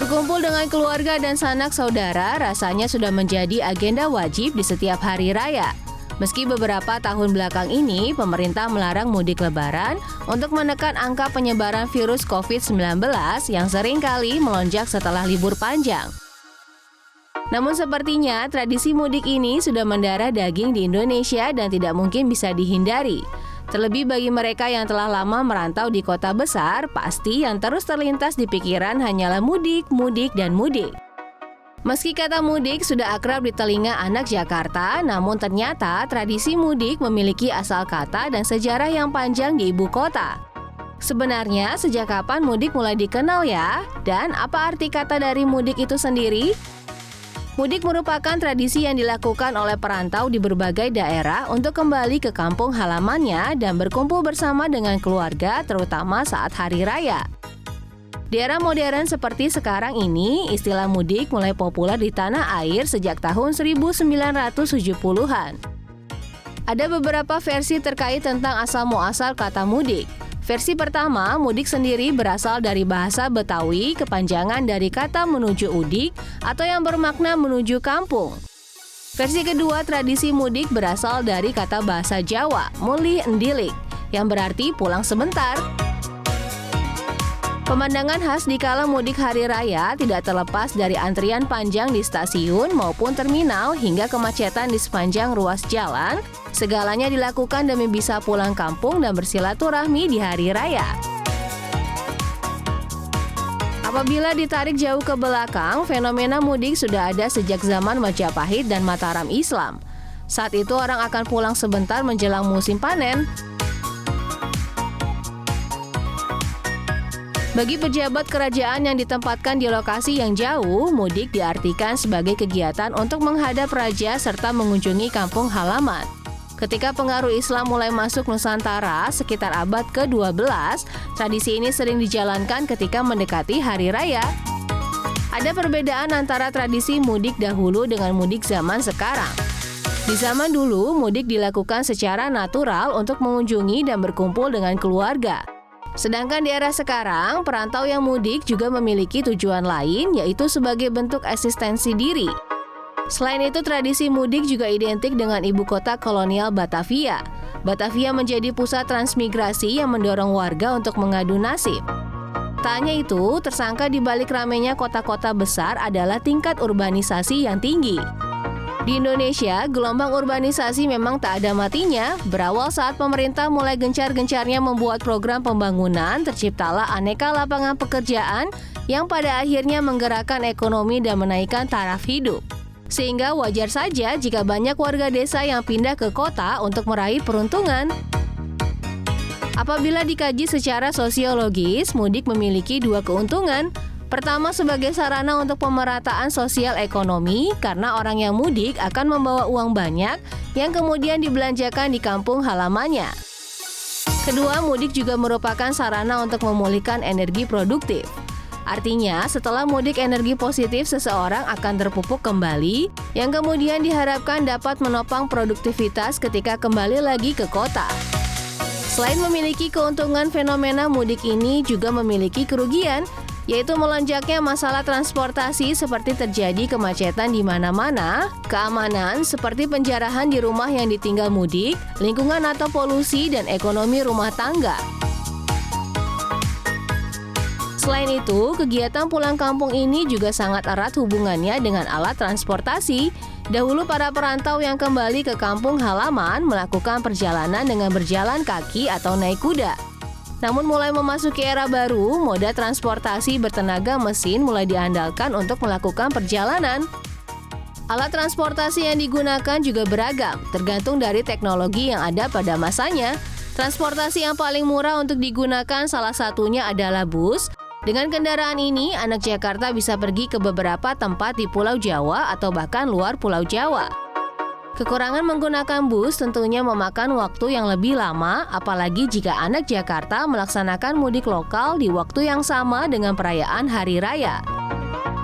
Berkumpul dengan keluarga dan sanak saudara rasanya sudah menjadi agenda wajib di setiap hari raya. Meski beberapa tahun belakang ini pemerintah melarang mudik lebaran untuk menekan angka penyebaran virus COVID-19 yang seringkali melonjak setelah libur panjang. Namun sepertinya tradisi mudik ini sudah mendarah daging di Indonesia dan tidak mungkin bisa dihindari. Terlebih bagi mereka yang telah lama merantau di kota besar, pasti yang terus terlintas di pikiran hanyalah mudik, mudik, dan mudik. Meski kata mudik sudah akrab di telinga anak Jakarta, namun ternyata tradisi mudik memiliki asal kata dan sejarah yang panjang di ibu kota. Sebenarnya sejak kapan mudik mulai dikenal ya? Dan apa arti kata dari mudik itu sendiri? Mudik merupakan tradisi yang dilakukan oleh perantau di berbagai daerah untuk kembali ke kampung halamannya dan berkumpul bersama dengan keluarga, terutama saat hari raya. Di era modern seperti sekarang ini, istilah mudik mulai populer di tanah air sejak tahun 1970-an. Ada beberapa versi terkait tentang asal-muasal kata mudik. Versi pertama, mudik sendiri berasal dari bahasa Betawi, kepanjangan dari kata menuju udik atau yang bermakna menuju kampung. Versi kedua, tradisi mudik berasal dari kata bahasa Jawa, mulih endilik, yang berarti pulang sebentar. Pemandangan khas di kala mudik hari raya tidak terlepas dari antrian panjang di stasiun maupun terminal hingga kemacetan di sepanjang ruas jalan. Segalanya dilakukan demi bisa pulang kampung dan bersilaturahmi di hari raya. Apabila ditarik jauh ke belakang, fenomena mudik sudah ada sejak zaman Majapahit dan Mataram Islam. Saat itu orang akan pulang sebentar menjelang musim panen. Bagi pejabat kerajaan yang ditempatkan di lokasi yang jauh, mudik diartikan sebagai kegiatan untuk menghadap raja serta mengunjungi kampung halaman. Ketika pengaruh Islam mulai masuk Nusantara sekitar abad ke-12, tradisi ini sering dijalankan ketika mendekati hari raya. Ada perbedaan antara tradisi mudik dahulu dengan mudik zaman sekarang. Di zaman dulu, mudik dilakukan secara natural untuk mengunjungi dan berkumpul dengan keluarga. Sedangkan di era sekarang, perantau yang mudik juga memiliki tujuan lain, yaitu sebagai bentuk eksistensi diri. Selain itu, tradisi mudik juga identik dengan ibu kota kolonial Batavia. Batavia menjadi pusat transmigrasi yang mendorong warga untuk mengadu nasib. Tak hanya itu, tersangka di balik ramainya kota-kota besar adalah tingkat urbanisasi yang tinggi. Di Indonesia, gelombang urbanisasi memang tak ada matinya. Berawal saat pemerintah mulai gencar-gencarnya membuat program pembangunan, terciptalah aneka lapangan pekerjaan yang pada akhirnya menggerakkan ekonomi dan menaikkan taraf hidup. Sehingga wajar saja jika banyak warga desa yang pindah ke kota untuk meraih peruntungan. Apabila dikaji secara sosiologis, mudik memiliki dua keuntungan. Pertama, sebagai sarana untuk pemerataan sosial ekonomi, karena orang yang mudik akan membawa uang banyak yang kemudian dibelanjakan di kampung halamannya. Kedua, mudik juga merupakan sarana untuk memulihkan energi produktif. Artinya, setelah mudik, energi positif seseorang akan terpupuk kembali, yang kemudian diharapkan dapat menopang produktivitas ketika kembali lagi ke kota. Selain memiliki keuntungan, fenomena mudik ini juga memiliki kerugian, yaitu melonjaknya masalah transportasi seperti terjadi kemacetan di mana-mana, keamanan seperti penjarahan di rumah yang ditinggal mudik, lingkungan atau polusi, dan ekonomi rumah tangga. Selain itu, kegiatan pulang kampung ini juga sangat erat hubungannya dengan alat transportasi. Dahulu para perantau yang kembali ke kampung halaman melakukan perjalanan dengan berjalan kaki atau naik kuda. Namun mulai memasuki era baru, moda transportasi bertenaga mesin mulai diandalkan untuk melakukan perjalanan. Alat transportasi yang digunakan juga beragam, tergantung dari teknologi yang ada pada masanya. Transportasi yang paling murah untuk digunakan salah satunya adalah bus. Dengan kendaraan ini, anak Jakarta bisa pergi ke beberapa tempat di Pulau Jawa atau bahkan luar Pulau Jawa. Kekurangan menggunakan bus tentunya memakan waktu yang lebih lama, apalagi jika anak Jakarta melaksanakan mudik lokal di waktu yang sama dengan perayaan Hari Raya.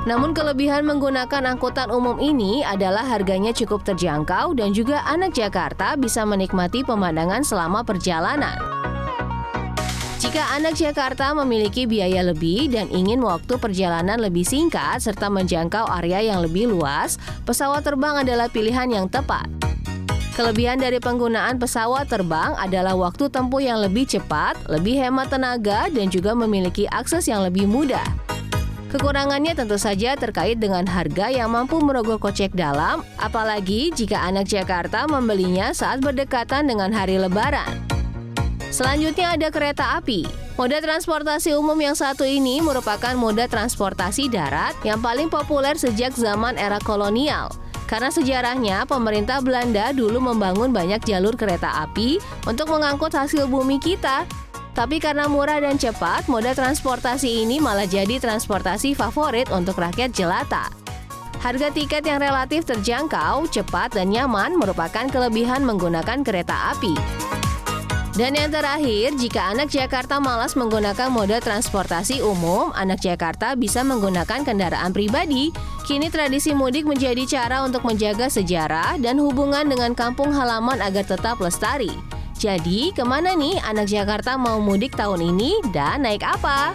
Namun kelebihan menggunakan angkutan umum ini adalah harganya cukup terjangkau dan juga anak Jakarta bisa menikmati pemandangan selama perjalanan. Jika anak Jakarta memiliki biaya lebih dan ingin waktu perjalanan lebih singkat serta menjangkau area yang lebih luas, pesawat terbang adalah pilihan yang tepat. Kelebihan dari penggunaan pesawat terbang adalah waktu tempuh yang lebih cepat, lebih hemat tenaga, dan juga memiliki akses yang lebih mudah. Kekurangannya tentu saja terkait dengan harga yang mampu merogoh kocek dalam, apalagi jika anak Jakarta membelinya saat berdekatan dengan hari Lebaran. Selanjutnya ada kereta api. Moda transportasi umum yang satu ini merupakan moda transportasi darat yang paling populer sejak zaman era kolonial. Karena sejarahnya, pemerintah Belanda dulu membangun banyak jalur kereta api untuk mengangkut hasil bumi kita. Tapi karena murah dan cepat, moda transportasi ini malah jadi transportasi favorit untuk rakyat jelata. Harga tiket yang relatif terjangkau, cepat, dan nyaman merupakan kelebihan menggunakan kereta api. Dan yang terakhir, jika anak Jakarta malas menggunakan moda transportasi umum, anak Jakarta bisa menggunakan kendaraan pribadi. Kini tradisi mudik menjadi cara untuk menjaga sejarah dan hubungan dengan kampung halaman agar tetap lestari. Jadi, kemana nih anak Jakarta mau mudik tahun ini dan naik apa?